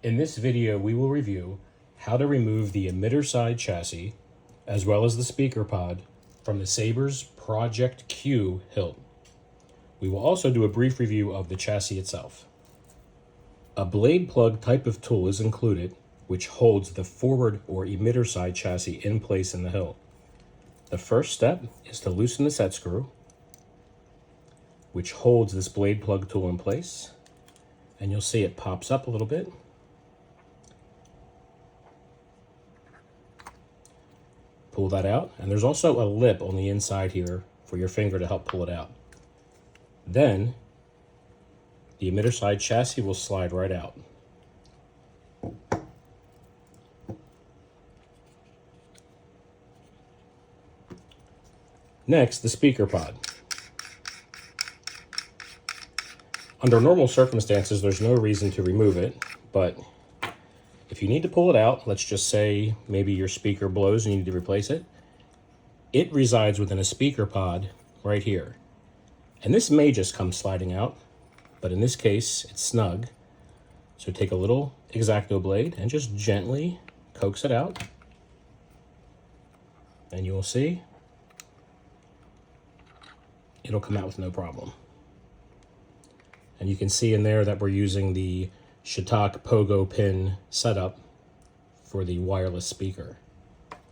In this video, we will review how to remove the emitter side chassis, as well as the speaker pod, from the Saber's Project Q hilt. We will also do a brief review of the chassis itself. A blade plug type of tool is included, which holds the forward or emitter side chassis in place in the hilt. The first step is to loosen the set screw, which holds this blade plug tool in place, and you'll see it pops up a little bit. Pull that out, and there's also a lip on the inside here for your finger to help pull it out. Then the emitter side chassis will slide right out. Next, the speaker pod. Under normal circumstances, there's no reason to remove it, but if you need to pull it out, let's just say maybe your speaker blows and you need to replace it, it resides within a speaker pod right here. And this may just come sliding out, but in this case, it's snug. So take a little X-Acto blade and just gently coax it out, and you will see it'll come out with no problem. And you can see in there that we're using the Shiitake pogo pin setup for the wireless speaker.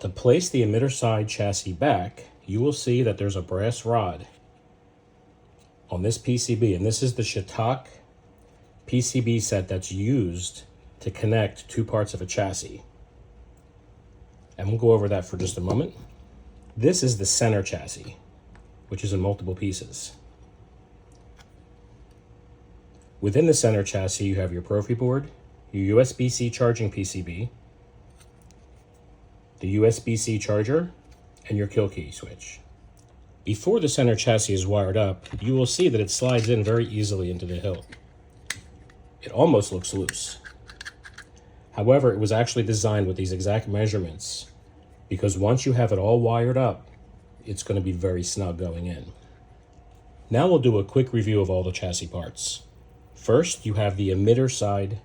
To place the emitter side chassis back, you will see that there's a brass rod on this PCB, and this is the Shiitake PCB set that's used to connect two parts of a chassis. And we'll go over that for just a moment. This is the center chassis, which is in multiple pieces. Within the center chassis, you have your Profi board, your USB-C charging PCB, the USB-C charger, and your kill key switch. Before the center chassis is wired up, you will see that it slides in very easily into the hilt. It almost looks loose. However, it was actually designed with these exact measurements because once you have it all wired up, it's going to be very snug going in. Now we'll do a quick review of all the chassis parts. First, you have the emitter side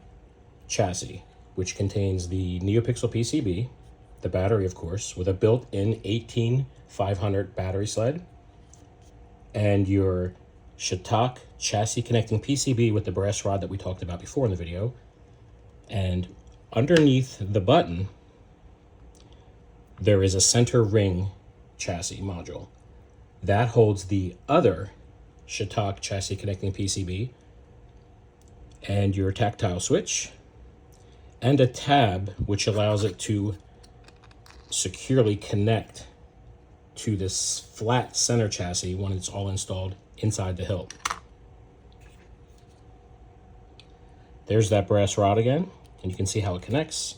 chassis, which contains the NeoPixel PCB, the battery, of course, with a built-in 18500 battery sled, and your Shiitake chassis connecting PCB with the brass rod that we talked about before in the video. And underneath the button, there is a center ring chassis module that holds the other Shiitake chassis connecting PCB, and your tactile switch, and a tab which allows it to securely connect to this flat center chassis when it's all installed inside the hilt. There's that brass rod again, and you can see how it connects,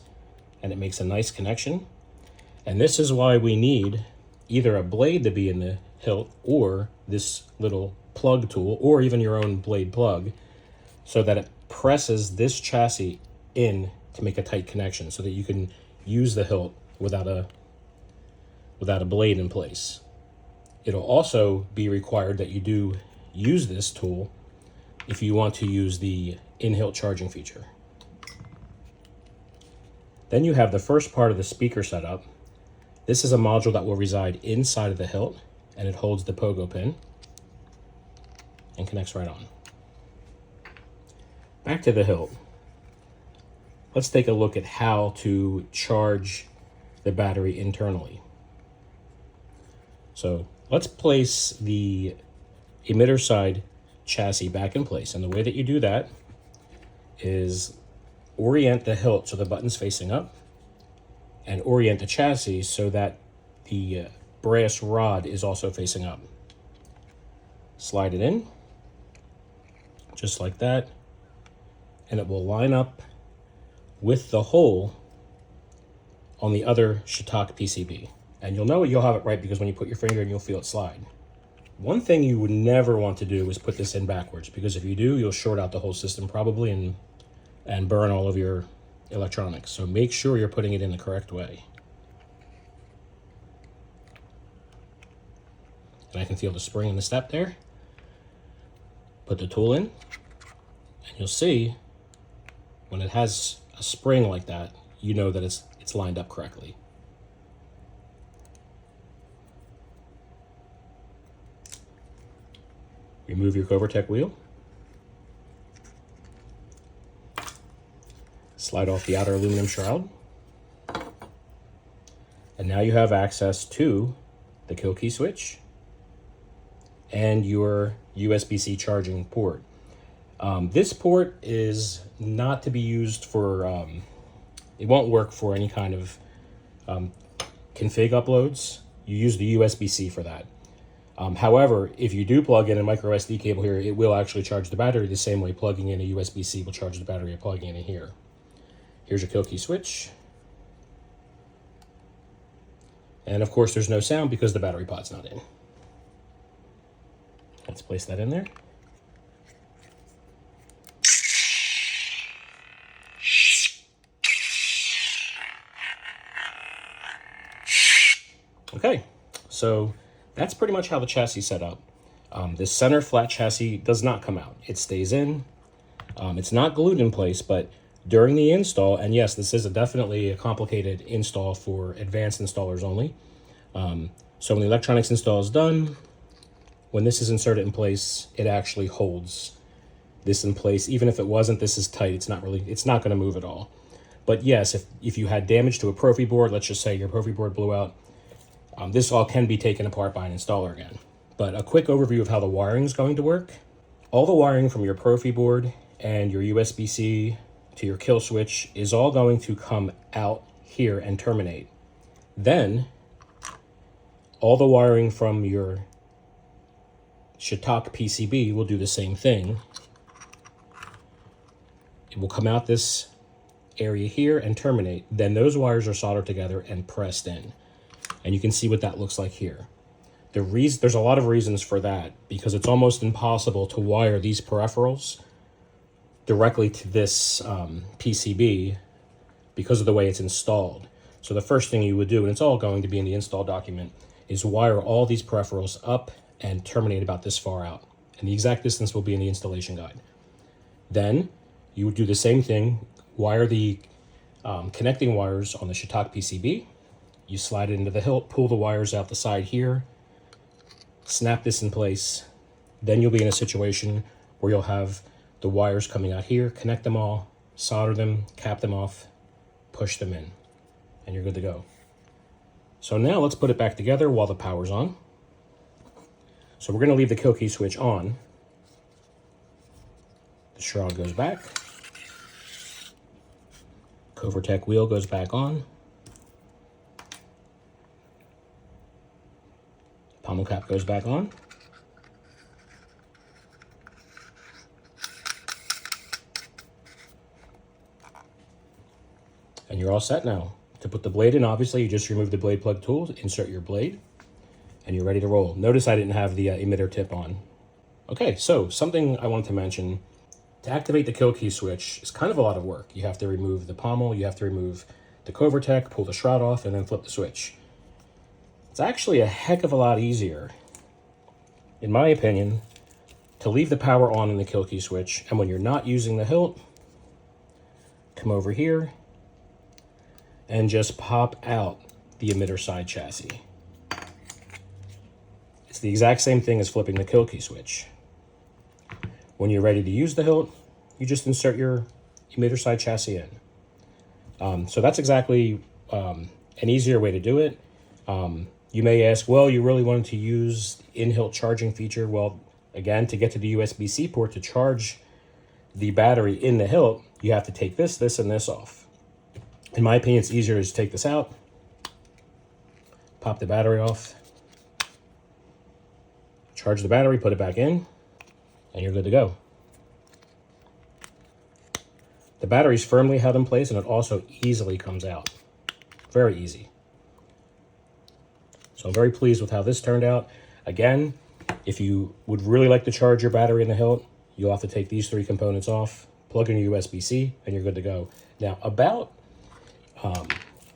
and it makes a nice connection. And this is why we need either a blade to be in the hilt or this little plug tool, or even your own blade plug, so that it presses this chassis in to make a tight connection so that you can use the hilt without a blade in place. It'll also be required that you do use this tool if you want to use the in-hilt charging feature. Then you have the first part of the speaker setup. This is a module that will reside inside of the hilt, and it holds the pogo pin and connects right on. Back to the hilt. Let's take a look at how to charge the battery internally. So let's place the emitter side chassis back in place. And the way that you do that is orient the hilt so the button's facing up, and orient the chassis so that the brass rod is also facing up. Slide it in, just like that, and it will line up with the hole on the other Shiitake PCB. And you'll know you'll have it right because when you put your finger in, you'll feel it slide. One thing you would never want to do is put this in backwards, because if you do, you'll short out the whole system probably and burn all of your electronics. So make sure you're putting it in the correct way. And I can feel the spring in the step there. Put the tool in, and you'll see when it has a spring like that, you know that it's lined up correctly. Remove your Covertech wheel. Slide off the outer aluminum shroud. And now you have access to the kill key switch and your USB-C charging port. This port is not to be used for, it won't work for any kind of config uploads. You use the USB-C for that. However, if you do plug in a micro SD cable here, it will actually charge the battery the same way plugging in a USB-C will charge the battery of plugging in here. Here's your kill key switch. And of course, there's no sound because the battery pod's not in. Let's place that in there. Okay, so that's pretty much how the chassis is set up. This center flat chassis does not come out. It stays in. It's not glued in place, but during the install, and yes, this is definitely a complicated install for advanced installers only. So when the electronics install is done, when this is inserted in place, it actually holds this in place. Even if it wasn't, this is tight. It's not going to move at all. But yes, if you had damage to a Profi board, let's just say your Profi board blew out, this all can be taken apart by an installer again. But a quick overview of how the wiring is going to work. All the wiring from your Profi board and your USB-C to your kill switch is all going to come out here and terminate. Then all the wiring from your Shiitake PCB will do the same thing. It will come out this area here and terminate. Then those wires are soldered together and pressed in. And you can see what that looks like here. There's a lot of reasons for that, because it's almost impossible to wire these peripherals directly to this PCB because of the way it's installed. So the first thing you would do, and it's all going to be in the install document, is wire all these peripherals up and terminate about this far out. And the exact distance will be in the installation guide. Then you would do the same thing, wire the connecting wires on the Shiitake PCB. You slide it into the hilt, pull the wires out the side here, snap this in place. Then you'll be in a situation where you'll have the wires coming out here, connect them all, solder them, cap them off, push them in, and you're good to go. So now let's put it back together while the power's on. So we're going to leave the kill key switch on. The shroud goes back. Covertech wheel goes back on. Pommel cap goes back on. And you're all set now. To put the blade in, obviously, you just remove the blade plug tool, insert your blade, and you're ready to roll. Notice I didn't have the emitter tip on. Okay, so something I wanted to mention. To activate the kill key switch is kind of a lot of work. You have to remove the pommel, you have to remove the Covertech, pull the shroud off, and then flip the switch. It's actually a heck of a lot easier, in my opinion, to leave the power on in the kill key switch, and when you're not using the hilt, come over here and just pop out the emitter side chassis. It's the exact same thing as flipping the kill key switch. When you're ready to use the hilt, you just insert your emitter side chassis in. So that's exactly an easier way to do it. You may ask, well, you really wanted to use in-hilt charging feature. Well, again, to get to the USB-C port to charge the battery in the hilt, you have to take this, and this off. In my opinion, it's easier to just take this out, pop the battery off, charge the battery, put it back in, and you're good to go. The battery's firmly held in place, and it also easily comes out. Very easy. So I'm very pleased with how this turned out. Again, if you would really like to charge your battery in the hilt, you'll have to take these three components off, plug in your USB-C, and you're good to go. Now, about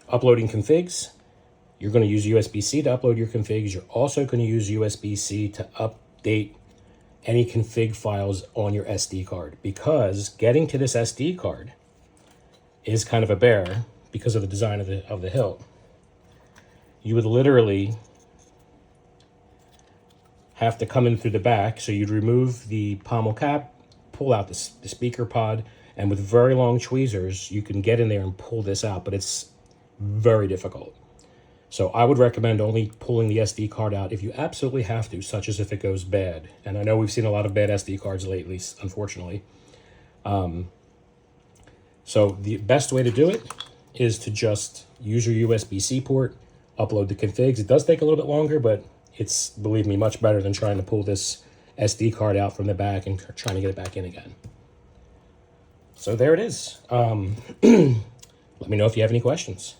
uploading configs, you're going to use USB-C to upload your configs. You're also going to use USB-C to update any config files on your SD card, because getting to this SD card is kind of a bear because of the design of the hilt. You would literally have to come in through the back. So you'd remove the pommel cap, pull out the speaker pod, and with very long tweezers, you can get in there and pull this out, but it's very difficult. So I would recommend only pulling the SD card out if you absolutely have to, such as if it goes bad. And I know we've seen a lot of bad SD cards lately, unfortunately. So the best way to do it is to just use your USB-C port, upload the configs. It does take a little bit longer, but it's, believe me, much better than trying to pull this SD card out from the back and trying to get it back in again. So there it is. Let me know if you have any questions.